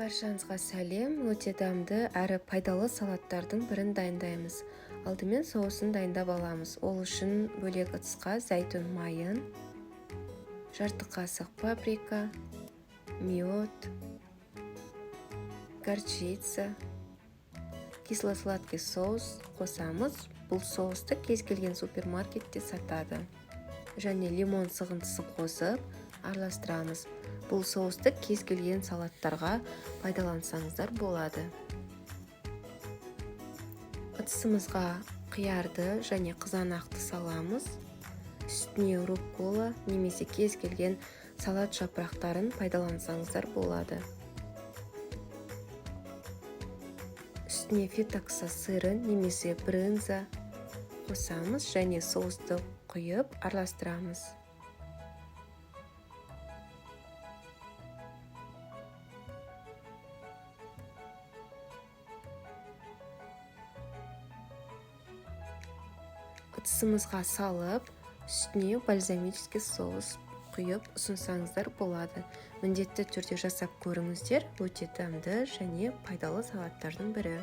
Баршаңызға сәлем, өте дамды әрі пайдалы салаттардың бірін дайындаймыз. Алдымен соусын дайындап аламыз. Ол үшін бөлек ыдысқа зәйтүн майын, жарты қасық паприка, мед, горчица, кисло-сладкий соус қосамыз. Бұл соусты кез келген супермаркетте сатады. Және лимон сығындысын қосып араластырамыз. Бұл соусты кез келген салаттарға пайдалансаңыздар болады. Ыдысымызға қиярды және қызанақты саламыз. Үстіне руккола немесе кез келген салат жапырақтарын пайдалансаңыздар болады. Үстіне фетокса сырын немесе брынза қосамыз және соусты құйып араластырамыз. Ыдысымызға салып, үстіне бальзамический соус құйып ұсынсаңыздар болады. Міндетті түрде жасап көріңіздер, өте дәмді және пайдалы салаттардың бірі.